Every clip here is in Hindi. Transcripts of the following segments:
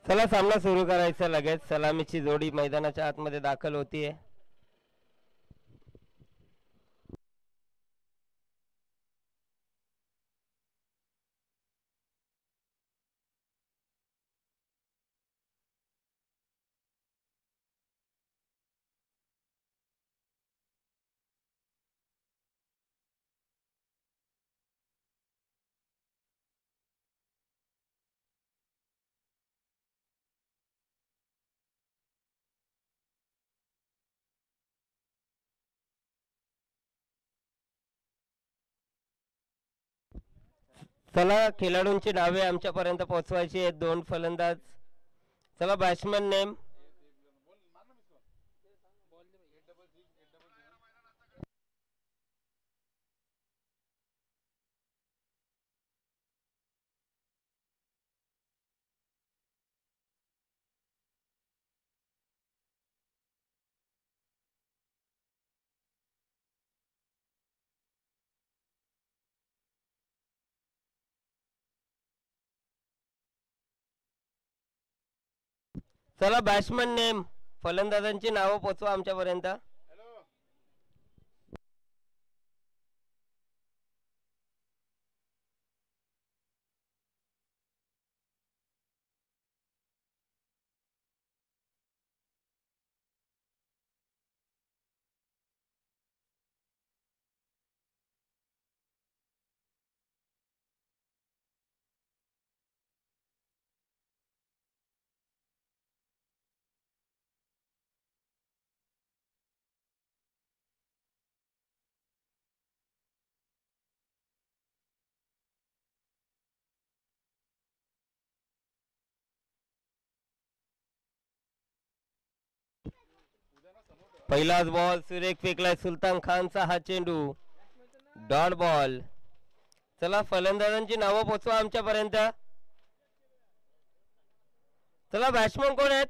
चला सामना सुरू करायचा लगेच. सलामीची जोडी मैदानाच्या आतमध्ये दाखल होतीये. चला खेळाडूंची नावे आमच्यापर्यंत पोहोचवायची आहेत. दोन फलंदाज. चला बॅट्समन नेम. चला बॅट्समन नेम. फलंदाजांची नावं पोचवा आमच्यापर्यंत. पहिलाच बॉल सुरेख फेकलाय. सुलतान खानचा हा चेंडू डॉट बॉल. चला फलंदाजांची नावं पोचवा आमच्यापर्यंत. चला बॅट्समन कोण आहेत.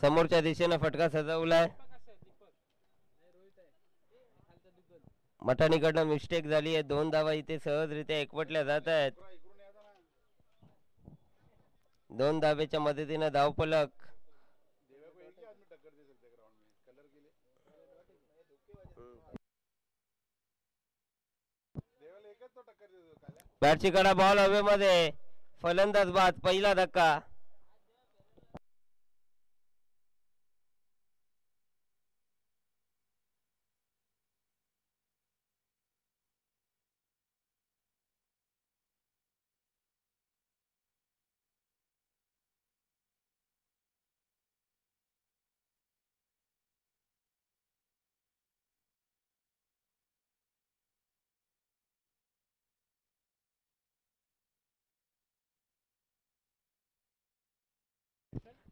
समोरच्या दिशेनं फटका सजवलाय. मठाणीकडनं मिस्टेक झाली आहे. 2 धावा इथे सहजरित्या एकवटल्या जात आहेत. 2 धावेच्या मदतीने धावफलक. बॅटची कडा बॉल हवेमध्ये. फलंदाज बाद. पहिला धक्का.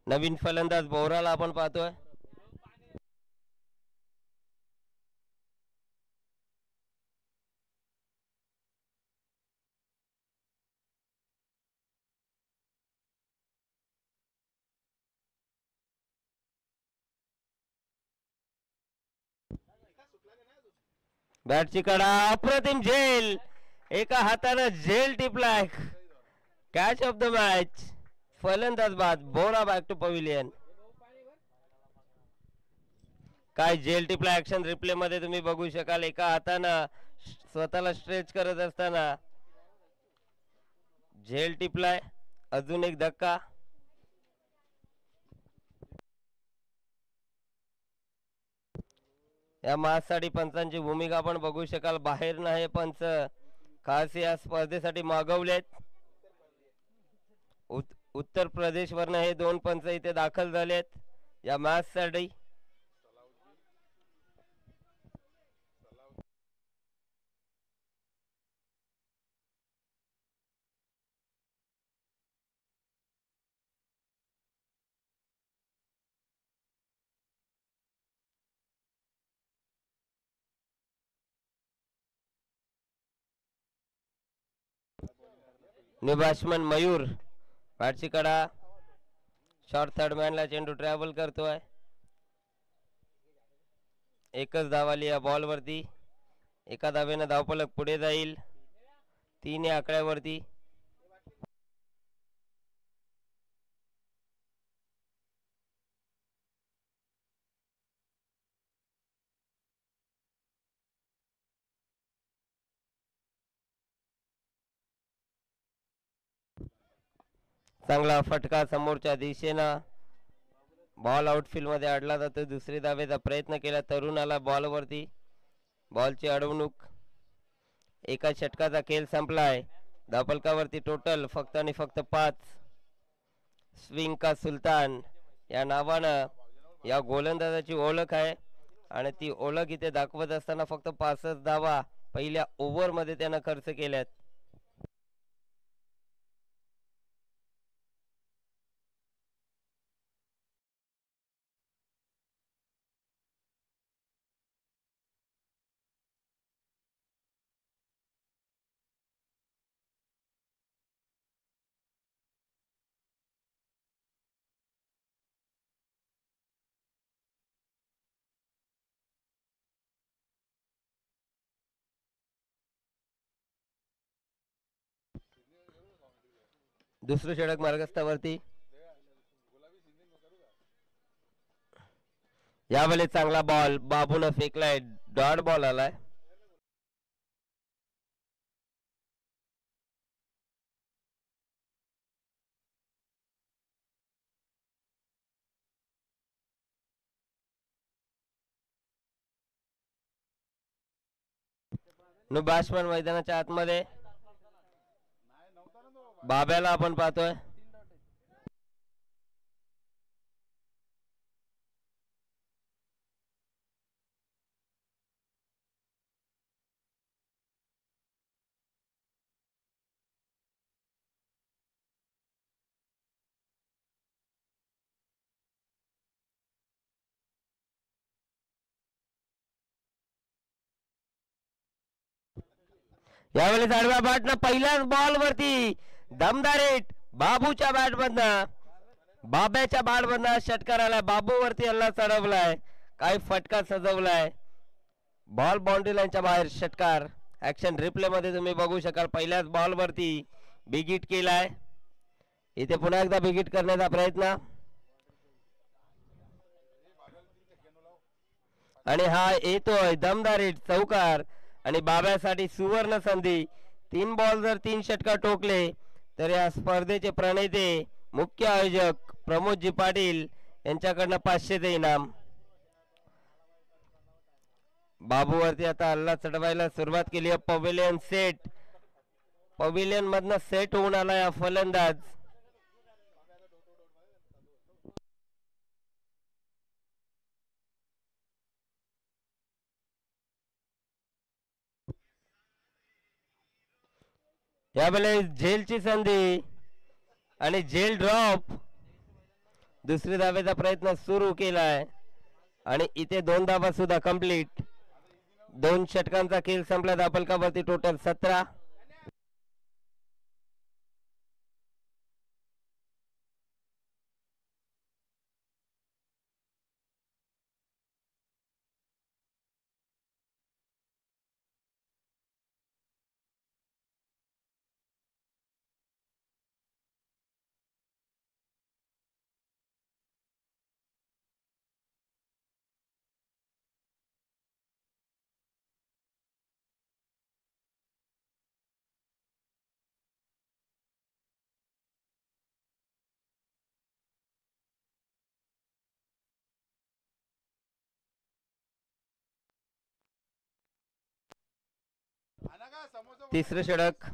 नवीन फलंदाज बोराला आपण पाहतोय. बॅटची कडा. अप्रतिम झेल. एका हाताने झेल टिपलाय. Catch of the match. फलंदाज बाद. Bora back to pavilion. काय झेल टिपला. ऍक्शन रिप्ले मध्ये तुम्ही बघू शकाल. एका हातानं स्वतःला स्ट्रेच करत असताना झेल टिपलाय. अजून एक धक्का. या महासाठी पंचांची भूमिका आपण बघू शकाल. बाहेर हे पंच खास या स्पर्धेसाठी मागवलेत. उत्तर प्रदेश वरनं हे 2 पंच इथे दाखल झालेत या मॅच साठी. न्यू बॅट्समन मयूर. बॅटची कडा. शॉर्ट थर्ड मॅनला चेंडू ट्रॅव्हल करतोय. एकच धाव आली या बॉलवरती. एका धावेनं धावफलक पुढे जाईल 3 या आकड्यावरती. चांगला फटका समोरच्या दिशेनं. बॉल आउटफील्ड मध्ये अडला जातो. दुसरी धावेचा प्रयत्न केला तरुणाला बॉलवरती. बॉलची अडवणूक. एका षटकाचा खेळ संपलाय. धावफलकावरती टोटल फक्त आणि फक्त 5. स्विंग का सुलतान या नावानं या गोलंदाजाची ओळख आहे आणि ती ओळख इथे दाखवत असताना फक्त 5 धावा पहिल्या ओव्हरमध्ये त्यानं खर्च केल्यात. दुसरं षटक मार्गस्थावरती. यावेळेस चांगला बॉल बाबून फेकलाय. डॉट बॉल आलाय. नो बॅट्समन मैदानाच्या आतमध्ये. बाब्याला आपण पाहतोय. यावेळेस आडव्या बॅटनं पहिल्याच बॉल वरती दमदार हिट बाबूच्या बॅट मधनं. बाब्याच्या बॅट मधनं षटकार आलाय. बाबू वरती हल्ला चढवलाय. काही फटका सजवलाय. बॉल बाउंड्री लाईनच्या बाहेर. षटकार. ऍक्शन रिप्ले मध्ये तुम्ही बघू शकाल. पहिल्याच बॉल वरती बिग हिट केलाय. इथे पुन्हा एकदा बिग हिट करण्याचा प्रयत्न आणि हा येतोय दमदार हिट चौकार आणि बाब्यासाठी सुवर्ण संधी. 3 बॉल जर 3 षटकार टोकले तर या स्पर्धेचे प्रणेते मुख्य आयोजक प्रमोदजी पाटील यांच्याकडनं 500चे इनाम. बाबूवरती आता हल्ला चढवायला सुरुवात केली आहे. Pavilion set. पवेलियन मधनं सेट होऊन आला या फलंदाज. यावेळेस झेलची संधी आणि झेल ड्रॉप. दुसरी धावेचा प्रयत्न सुरू केलाय आणि इथे 2 धावा सुद्धा कंप्लीट. 2 षटकांचा खेळ संपला. धावफलकावरती टोटल 17. तिसरं षटक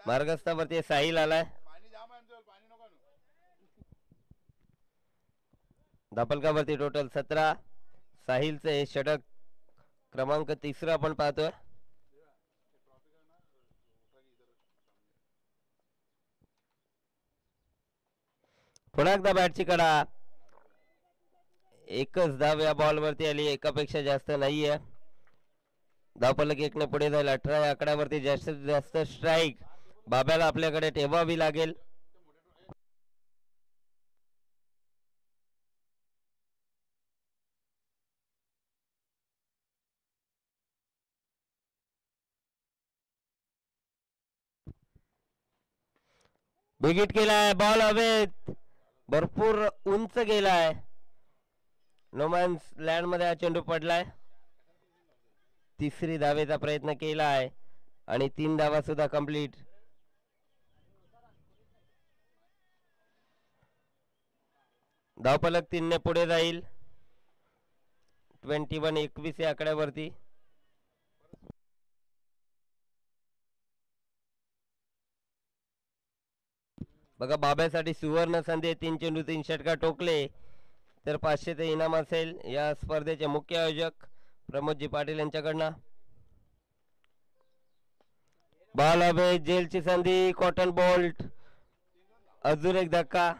मार्गस्थावरती साहिल आलाय. धावफलकावरती टोटल 17. साहिलचं हे षटक क्रमांक 3 आपण पाहतोय. पुन्हा एकदा बॅटची कडा. एकच धाव या बॉल वरती आली. एकापेक्षा जास्त नाहीये. धावफलक 1 ने पुढे जाईल. 18 या आकड्यावरती जास्तीत जास्त स्ट्राईक बाब्याला आपल्याकडे ठेवावी लागेल. बिग हिट केलाय, बॉल हवेत भरपूर उंच गेलाय, नोमॅन्स लँड मध्ये हा चेंडू पडलाय. तिसरी धावेचा प्रयत्न केलाय आणि 3 धावा सुद्धा कंप्लीट. धावफलक 3 ने पुढे जाईल. 21-21 या आकड्यावरती. बघा बाब्यासाठी सुवर्ण संधी. 3 चेंडू 3 षटकार टोकले तर 500चे इनाम असेल. या स्पर्धेचे मुख्य आयोजक प्रमोदजी पाटील यांच्याकडनं. बॉल हवे, जेलची संधी, कॉटन बोल्ट, अजून एक धक्का.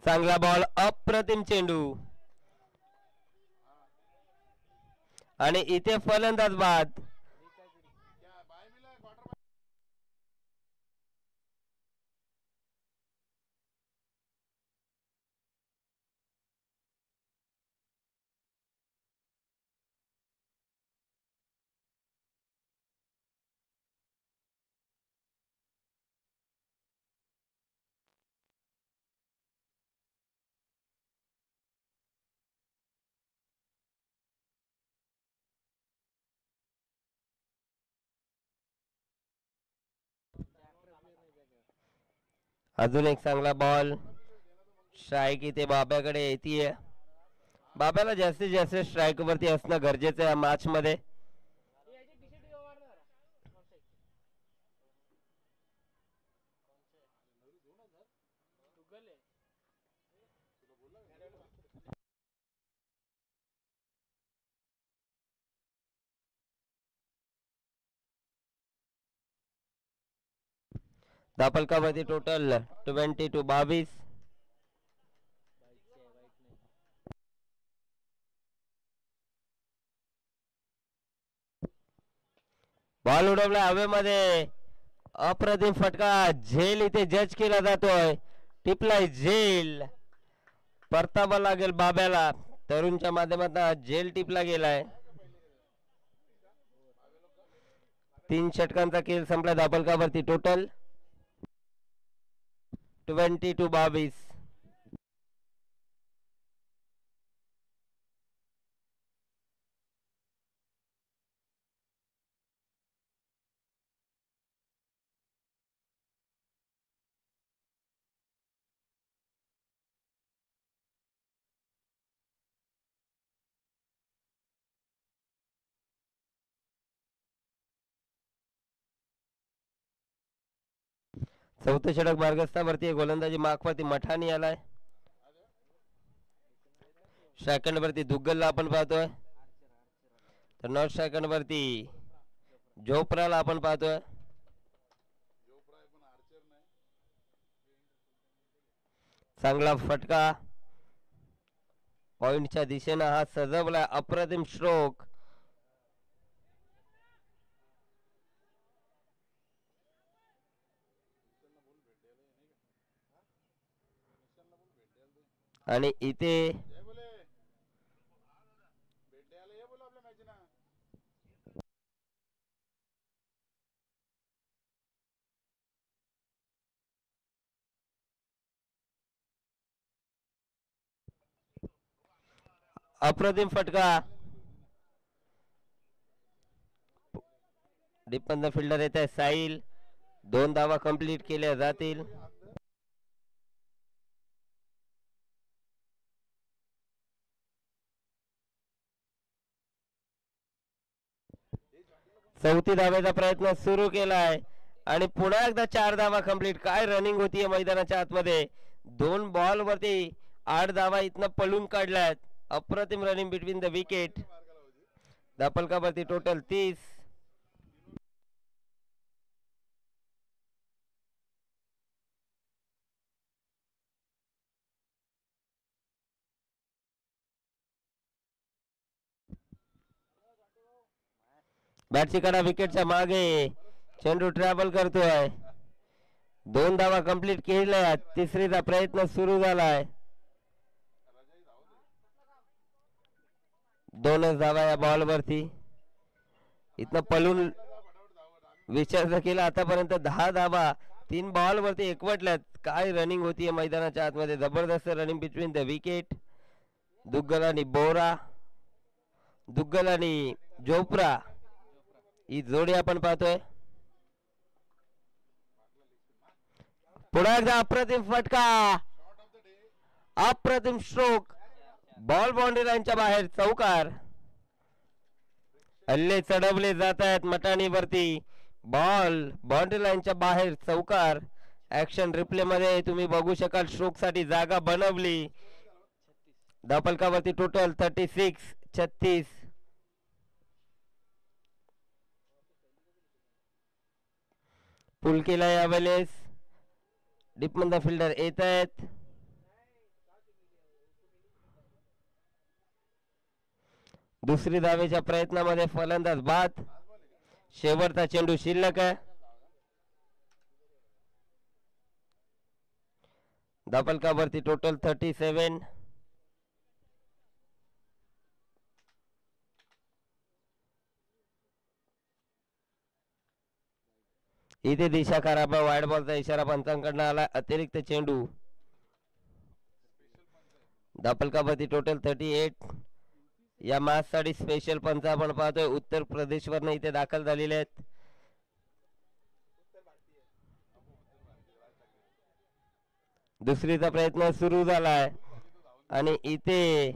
चांगला बॉल, अप्रतिम चेंडू आणि इथे फलंदाज बाद. अजून एक चांगला बॉल, स्ट्राईक इथे बाब्याकडे येते. बाब्याला जास्तीत जास्त स्ट्राईक वरती असणं गरजेचं आहे मॅच मध्ये. धापलकावरती टोटल 22. बॉल उडवला हवेमध्ये, अप्रतिम फटका, झेल इथे जज केला जातोय. टिपलाय झेल, परतावा लागेल बाब्याला. तरुणच्या माध्यमातून झेल टिपला गेलाय. 3 षटकांचा खेळ संपला. धापलकावरती टोटल 22. चौथे षटक मार्गस्थावरती, गोलंदाजी मार्कवरती मठानी आलाय. सेकंड वरती दुग्गलला आपण पाहतोय, तर नॉर्थ सेकंड वरती जोप्राला आपण पाहतोय. चांगला फटका, पॉइंटच्या दिशेनं हा सजवलाय, अप्रतिम स्ट्रोक. आणि इथे अप्रतिम फटका, डिपंद फिल्डर येत आहे साहिल. 2 धावा कंप्लीट केल्या जातील. चौथी धावेचा प्रयत्न सुरू केलाय आणि पुन्हा एकदा 4 धावा कंप्लीट. काय रनिंग होतीये मैदानाच्या आतमध्ये. 2 बॉल वरती 8 धावा इथनं पळून काढल्यात. अप्रतिम रनिंग बिटवीन द विकेट. धापलकावरती टोटल 30. बॅटची कडा विकेटच्या मागे. चेंडू ट्रॅव्हल करतोय. 2 धावा कंप्लीट केल्या. तिसरीचा प्रयत्न सुरू झालाय. 2च धावा या बॉल वरती. इथनं पळून विचार केला आतापर्यंत 10 धावा 3 बॉल वरती एकवटल्यात. काय रनिंग होती मैदानाच्या आतमध्ये. जबरदस्त running between the wicket. Duggal आणि बोरा, दुग्गल आणि जोप्रा ही जोडी आपण पाहतोय. पुन्हा एकदा अप्रतिम फटका, अप्रतिम स्ट्रोक. बॉल बाउंड्री लाईनच्या बाहेर. चौकार. हल्ले चढवले जात आहेत मटाणीवरती. बॉल बाउंड्री लाईनच्या बाहेर. चौकार. ऍक्शन रिप्ले मध्ये तुम्ही बघू शकाल. स्ट्रोक साठी जागा बनवली. धापलकावरती टोटल 36. 36. पुल केला यावेळेस. डीपमधून फिल्डर येत आहेत. दुसरी धावेच्या प्रयत्नामध्ये फलंदाज बाद. शेवटचा चेंडू शिल्लक आहे. धापलकावरती टोटल 37. इथे दिशा खराबा. वाईड बॉलचा इशारा पंचांकडनं आला. अतिरिक्त चेंडू. धापलकावरती टोटल 38. या मॅच साठी स्पेशल पंच आपण पाहतोय उत्तर प्रदेश वरनं इथे दाखल झालेले आहेत. दुसरीचा प्रयत्न सुरू झालाय आणि इथे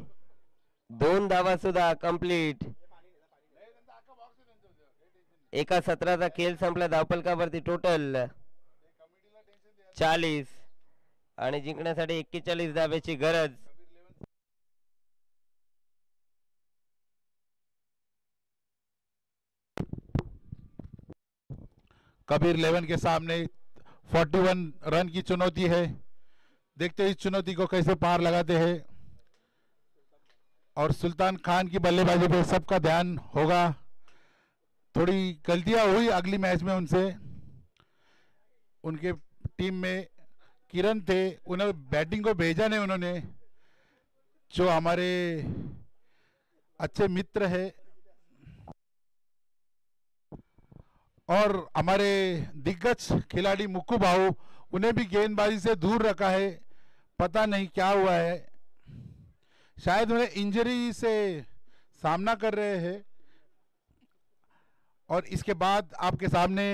2 धावा सुद्धा कंप्लीट. एका सत्राचा खेळ संपला. धापलकावरती टोटल 40 आणि जिंकण्यासाठी 41 धावेची गरज. कबीर 11 के सामने 41 रन की चुनौती है. देखते हैं इस चुनौती को कैसे पार लगाते हैं. और सुल्तान खान की बल्लेबाजी पे सबका ध्यान होगा. थोड़ी गलतियां हुई अगली मैच में उनसे. उनके टीम में किरण थे, उन्हें बैटिंग को भेजा नहीं उन्होंने. जो हमारे अच्छे मित्र है और हमारे दिग्गज खिलाड़ी मुक्कू भाऊ, उन्हें भी गेंदबाजी से दूर रखा है. पता नहीं क्या हुआ है. शायद उन्हें इंजरी से सामना कर रहे हैं. और इसके बाद आपके सामने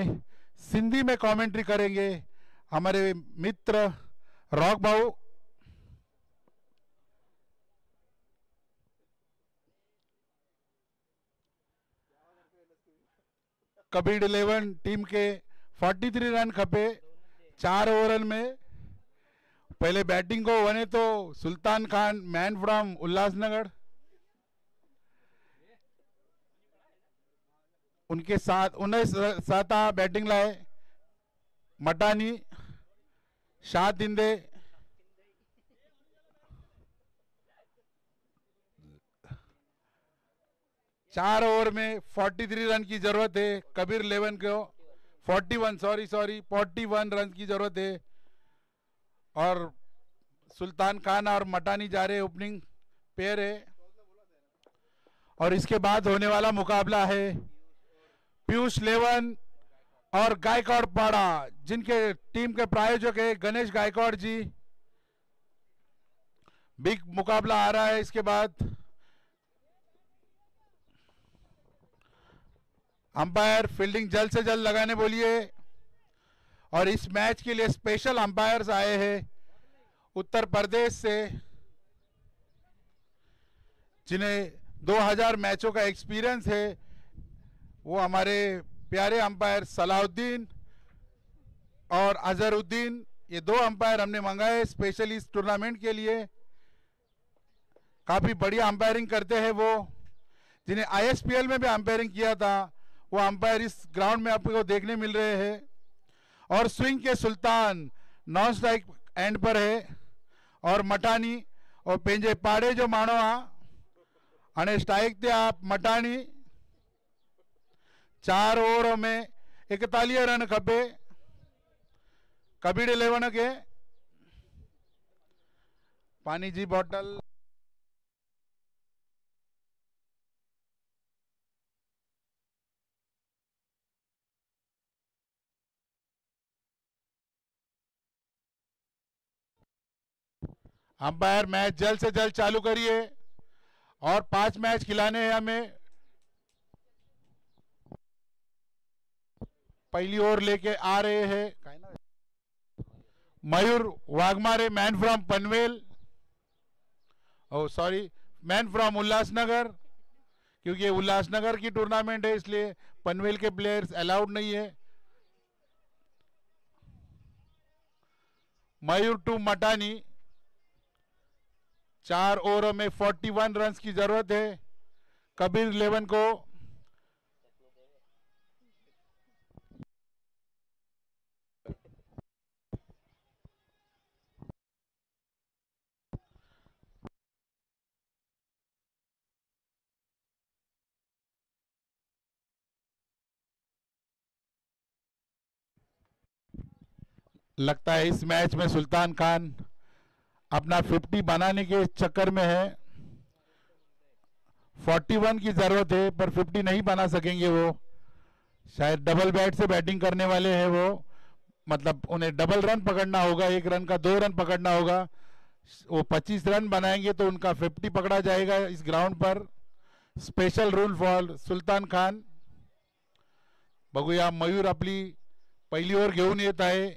सिंधी में कमेंट्री करेंगे हमारे मित्र रॉक भाऊ. कबीर 11 टीम के 43 रन खपे 4 ओवर में. पहले बैटिंग को वने तो सुल्तान खान, मैन फ्रॉम उल्लासनगर. उनके साथ 19 बैटिंग लाए. मटानी, शाह दिंदे, चार ओवर में 43 रन की जरूरत है. कबीर 11 को 41 रन की जरूरत है. और सुल्तान खान और मटानी जा रहे ओपनिंग पेयर है. और इसके बाद होने वाला मुकाबला है पीयूष 11 और गायकवाड़ पाड़ा, जिनके टीम के प्रायोजक है गणेश गायकवाड़ जी. बिग मुकाबला आ रहा है. इसके बाद अंपायर फील्डिंग जल्द से जल्द लगाने बोलिए. और इस मैच के लिए स्पेशल अंपायर्स आए हैं उत्तर प्रदेश से, जिन्हें 2000 मैचों का एक्सपीरियंस है. वो हमारे प्यारे अंपायर सलाउद्दीन और अजहरुद्दीन ये 2 अंपायर हमने मंगाए स्पेशली इस टूर्नामेंट के लिए। काफी बढ़िया अंपायरिंग करते हैं वो, जिन्हें आईएसपीएल में भी अंपायरिंग किया था, वो अंपायर इस ग्राउंड में आपको देखने मिल रहे हैं। और स्विंग के सुल्तान नॉन स्ट्राइक एंड पर है, और मटानी और पेंजे पाड़े जो मानो अने स्ट्राइक थे आप मटानी। 4 ओवरों में 41 रन खपे कबीर 11 के। पानी जी बॉटल। अंपायर मैच जल्द से जल्द चालू करिए, और 5 मैच खिलाने हैं हमें। पहली ओवर लेके आ रहे हैं Mayur Waghmare, man from Panvel, oh sorry man from Ulhasnagar, क्योंकि ये उल्लासनगर की टूर्नामेंट है इसलिए पनवेल के प्लेयर्स अलाउड नहीं है। मयूर टू मटानी, 4 ओवरों में 41 रन्स की जरूरत है कबीर 11 को। लगता है इस मैच में सुल्तान खान अपना 50 बनाने के चक्कर में है। 41 की जरूरत है पर 50 नहीं बना सकेंगे वो। शायद डबल बैट से बैटिंग करने वाले हैं वो, मतलब उन्हें डबल रन पकड़ना होगा, 1 रन का 2 रन पकड़ना होगा। वो 25 रन बनाएंगे तो उनका 50 पकड़ा जाएगा इस ग्राउंड पर। Special rule for Sultan Khan. बघूया मयूर आपली पहिली ओव्हर घेऊन येत आहे।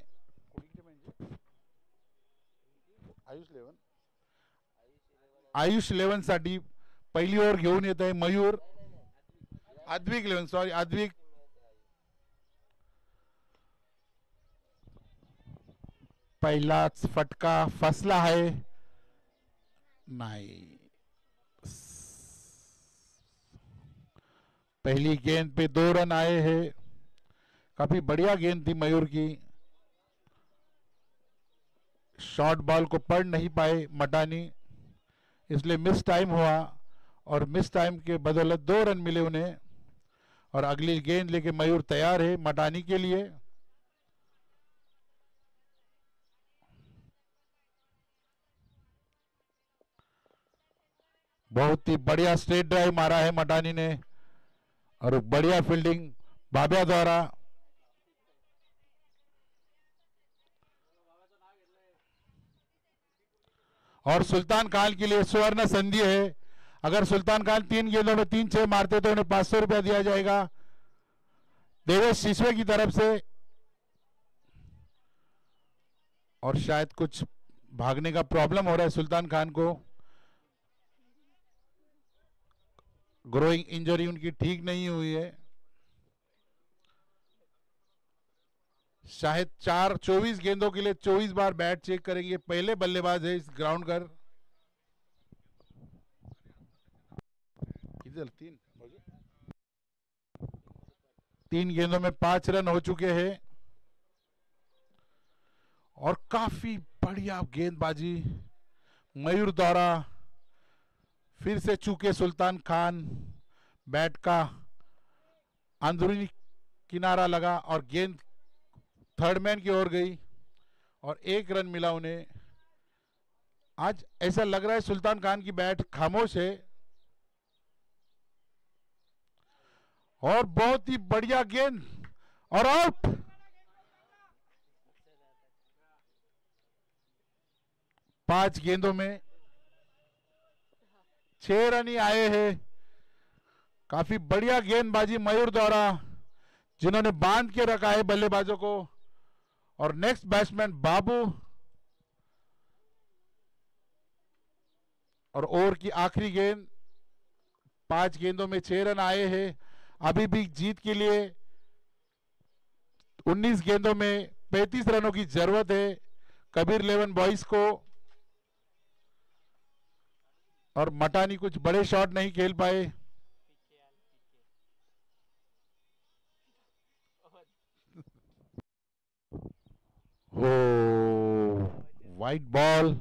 आयुष 11 साठी पहिली ओव्हर घेऊन येत आहे मयूर। अद्विक 11 सॉरी अद्विक। पहिलाच फटका फसला है, नहीं। पहली गेंद पे 2 रन आए हैं। काफी बढ़िया गेंद थी मयूर की। शॉर्ट बॉल को पढ़ नहीं पाए मटानी, इसलिए मिस टाइम हुआ, और मिस टाइम के बदौलत 2 रन मिले उन्हें। और अगली गेंद लेके मयूर तैयार है मटानी के लिए। बहुत ही बढ़िया स्ट्रेट ड्राइव मारा है मटानी ने, और बढ़िया फील्डिंग बाबिया द्वारा। और सुल्तान खान के लिए स्वर्ण संधि है। अगर सुल्तान खान 3 गेंदों में 3-6 मारते तो उन्हें 500 रुपया दिया जाएगा देवेश शिशवे की तरफ से। और शायद कुछ भागने का प्रॉब्लम हो रहा है सुल्तान खान को। ग्रोइंग इंजरी उनकी ठीक नहीं हुई है। शायद 24 गेंदों के लिए 24 बार बैट चेक करेंगे। पहले बल्लेबाज है इस ग्राउंड पर। इधर 3 गेंदों में 5 रन हो चुके हैं। और काफी बढ़िया गेंदबाजी मयूर द्वारा। फिर से चूके सुल्तान खान, बैट का अंदरूनी किनारा लगा और गेंद थर्ड मैन की ओर गई, और 1 रन मिला उन्हें। आज ऐसा लग रहा है सुल्तान खान की बैट खामोश है। और बहुत ही बढ़िया गेंद, और आउट। पांच गेंदों में 6 रन ही आए हैं। काफी बढ़िया गेंदबाजी मयूर द्वारा, जिन्होंने बांध के रखा है बल्लेबाजों को। और नेक्स्ट बैट्समैन बाबू। और ओवर की आखिरी गेंद। 5 गेंदों में 6 रन आए हैं। अभी भी जीत के लिए 19 गेंदों में 35 रनों की जरूरत है। कबीर 11 बॉयज को, और मटानी कुछ बड़े शॉट नहीं खेल पाए। हो वाइट बॉल,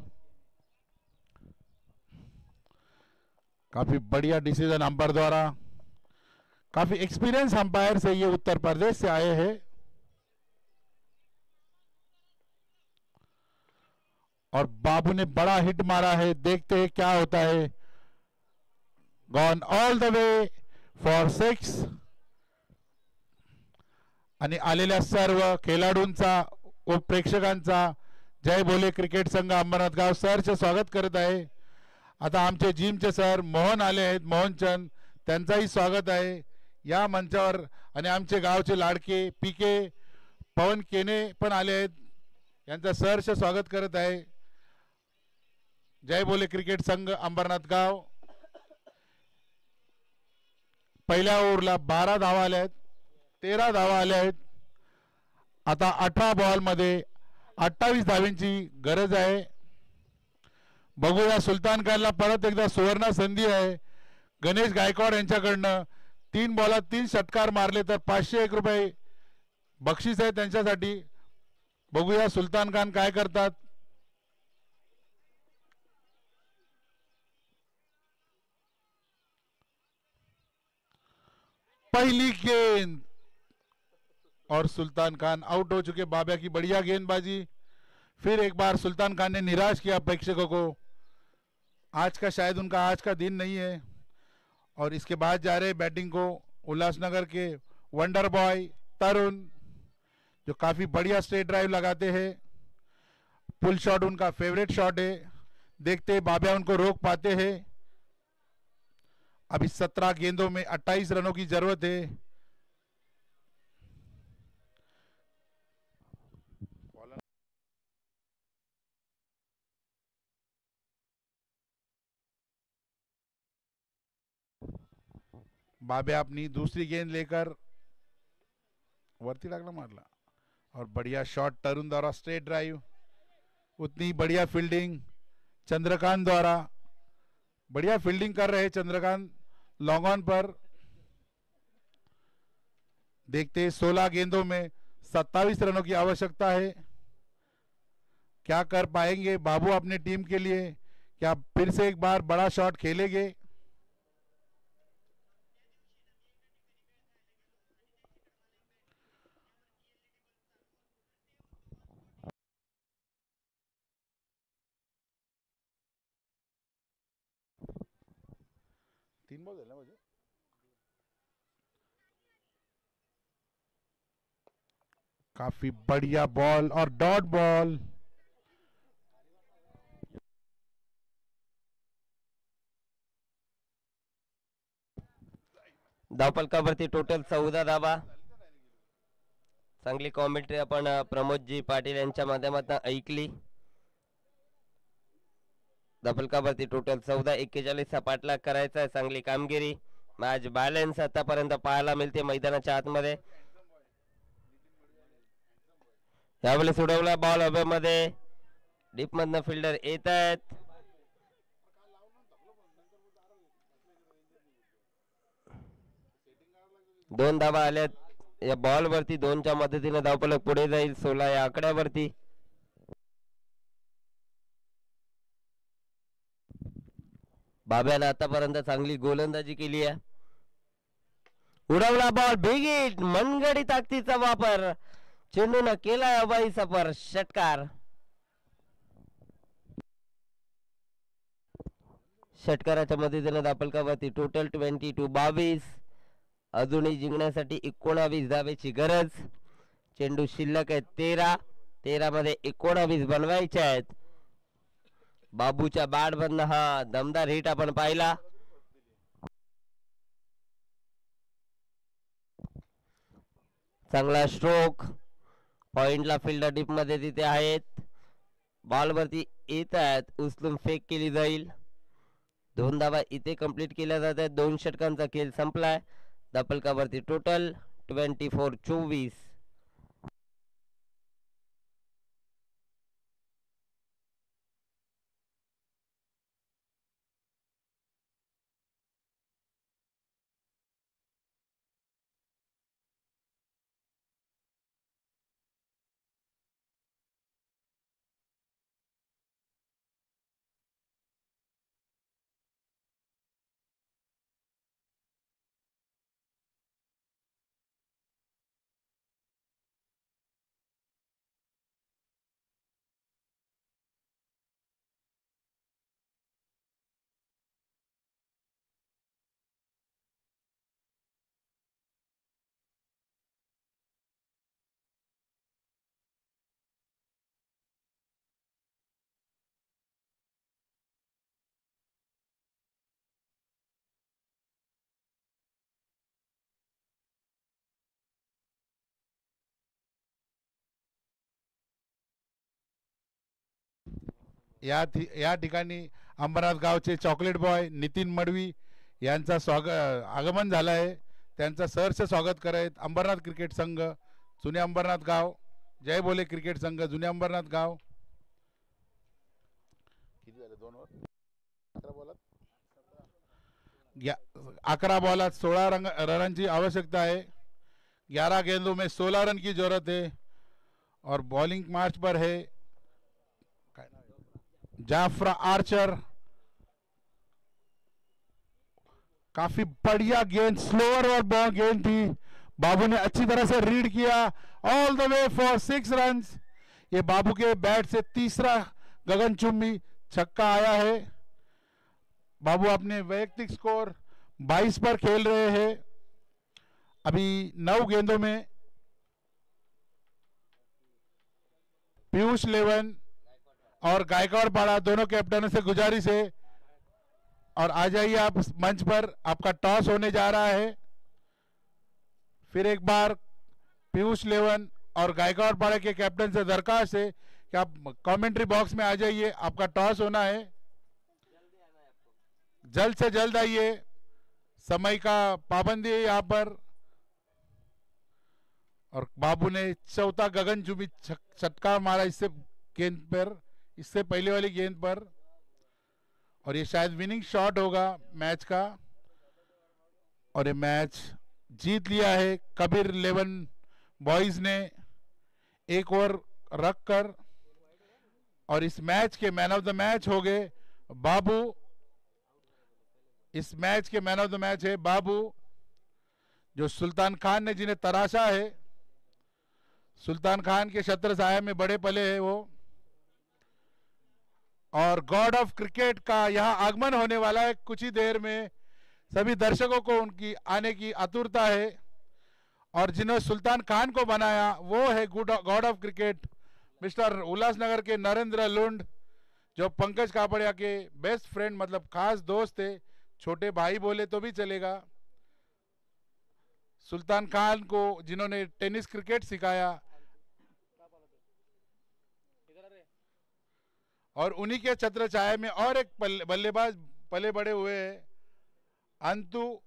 काफी बढ़िया डिसीजन अंपायर द्वारा। काफी एक्सपीरियंस अंपायर से ये उत्तर प्रदेश से आए हैं और बाबू ने बड़ा हिट मारा है। देखते हैं क्या होता है। Gone all the way for 6 आणि आलेल्या सर्व खेळाडूंचा व प्रेक्षकांचा जय भोले क्रिकेट संघ अंबरनाथगाव सरचे स्वागत करत आहे। आता आमचे जिमचे सर मोहन आले आहेत, मोहनचंद, त्यांचाही स्वागत आहे या मंचावर। आणि आमचे गावचे लाडके पीके पवन केने पण आले आहेत, यांचा सहर्ष स्वागत करत आहे। जय भोले क्रिकेट संघ अंबरनाथगाव। पहिल्या ओव्हरला 12 धावा आल्या आहेत, 13 धावा आल्या आहेत। आता 18 बॉल मध्ये 28 धावांची गरज आहे। बघूया, सुलतान खानला परत एकदा सुवर्ण संधी आहे। गणेश गायकवाड यांच्याकडनं 3 बॉलात 3 षटकार मारले तर 501 रुपये बक्षीस आहे त्यांच्यासाठी। बघूया सुलतान खान काय करतात। पहली गेंद और सुल्तान खान आउट हो चुके। बाबिया की बढ़िया गेंदबाजी। फिर एक बार सुल्तान खान ने निराश किया प्रेक्षकों को। आज का शायद उनका आज का दिन नहीं है। और इसके बाद जा रहे बैटिंग को उल्लासनगर के वंडर बॉय तरुण, जो काफी बढ़िया स्ट्रेट ड्राइव लगाते हैं। पुल शॉट उनका फेवरेट शॉट है। देखते हैं बाबिया उनको रोक पाते हैं। अभी 17 गेंदों में 28 रनों की जरूरत है। बाबिया अपनी दूसरी गेंद लेकर वर्ती लागला मारला और बढ़िया शॉट तरुण द्वारा स्ट्रेट ड्राइव। उतनी बढ़िया फील्डिंग चंद्रकांत द्वारा। बढ़िया फील्डिंग कर रहे चंद्रकांत लॉन्ग ऑन पर। देखते 16 गेंदों में 27 रनों की आवश्यकता है। क्या कर पाएंगे बाबू अपने टीम के लिए? क्या फिर से एक बार बड़ा शॉट खेलेंगे? तीन बॉल है ना मुझे। काफी बढ़िया बॉल और डॉट बॉल। धावफलकावरती टोटल 14 धावा। चांगली कॉमेंट्री आपण प्रमोदजी पाटील यांच्या माध्यमातून ऐकली। धावफलकावरती टोटल 14-41 चा पाठलाग करायचा आहे। चांगली कामगिरी, मॅच बॅलन्स आतापर्यंत पाहायला मिळते मैदानाच्या आतमध्ये। यावेळेस उडवला बॉल हवेमध्ये, डीप मधनं फिल्डर येत आहेत। दोन धावा आल्यात या बॉल वरती। 2च्या मदतीने धावफलक पुढे जाईल 16 या आकड्यावरती। बाब्याने आतापर्यंत चांगली गोलंदाजी केली आहे। उडवला बॉल, बिग हिट, मनगडी ताकदीचा वापर, चेंडून केला हवाई सफर, षटकार। षटकाराच्या मदतीने धावफलकावरती टोटल 22 अजूनही जिंकण्यासाठी 19 धावेची गरज। चेंडू शिल्लक आहे 13 मध्ये 19 बनवायचे आहेत। बाबूच्या बॅट मधनं हा दमदार हिट आपण पाहिला। चांगला स्ट्रोक, पॉइंटला फिल्डर डीप मध्ये तिथे आहेत। बॉल वरती येत आहेत, उचलून फेक केली जाईल। 2 धावा इथे कंप्लीट केल्या जात आहेत। 2 षटकांचा खेळ संपलाय। धावफलकावरती टोटल 24. या ठिकाणी अंबरनाथ गावचे चॉकलेट बॉय नितीन मडवी यांचा आगमन झालं आहे. त्यांचं सहर्ष स्वागत करत अंबरनाथ क्रिकेट संघ जुने अंबरनाथ गाव, जय बोले क्रिकेट संघ जुने अंबरनाथ गाव. किती झाले 2 ओव्हर 11 बॉलात 16 रनांची आवश्यकता है. 11 गेंदों में 16 रन की जरूरत है. और बॉलिंग मार्च पर है जाफरा आर्चर. काफी बढ़िया गेंद, स्लोअर और बॉल गेंद थी. बाबू ने अच्छी तरह से रीड किया. All the way for 6 run. ये बाबू के बैट से तीसरा गगनचुंबी छक्का आया है. बाबू अपने वैयक्तिक स्कोर 22 पर खेल रहे हैं. अभी 9 गेंदों में पीयूष लेवन और गायकवाड़ पाड़ा दोनों कैप्टनों से गुजारिश है और आ जाइए आप मंच पर. आपका टॉस होने जा रहा है. फिर एक बार पीयूष लेवन और गायकवाड़ पाड़ा के कैप्टन से दरखास्त है कि आप कमेंट्री बॉक्स में आ जाइए. आपका टॉस होना है. जल्द से जल्द आइए. समय का पाबंदी है यहाँ पर. और बाबू ने चौथा गगनचुंबी छक्का मारा इससे पहले वाली गेंद पर. और ये शायद विनिंग शॉट होगा मैच का. और ये मैच जीत लिया है कबीर 11 बॉयज ने 1 ओवर रख कर. और इस मैच के मैन ऑफ द मैच हो गए बाबू. इस मैच के मैन ऑफ द मैच है बाबू, जो सुल्तान खान ने जिन्हें तराशा है. सुल्तान खान के छत्र साया में बड़े पले हैं वो. और गॉड ऑफ क्रिकेट का यहां आगमन होने वाला है कुछ ही देर में. सभी दर्शकों को उनकी आने की आतुरता है. और जिन्होंने सुल्तान खान को बनाया वो है God of cricket mister Ulhasnagar के नरेंद्र लुंड, जो पंकज कापड़िया के बेस्ट फ्रेंड मतलब खास दोस्त थे. छोटे भाई बोले तो भी चलेगा. सुल्तान खान को जिन्होंने टेनिस क्रिकेट सिखाया और उन्हीं के छत्र छाया में और एक बल्लेबाज पले बड़े हुए हैं अंतु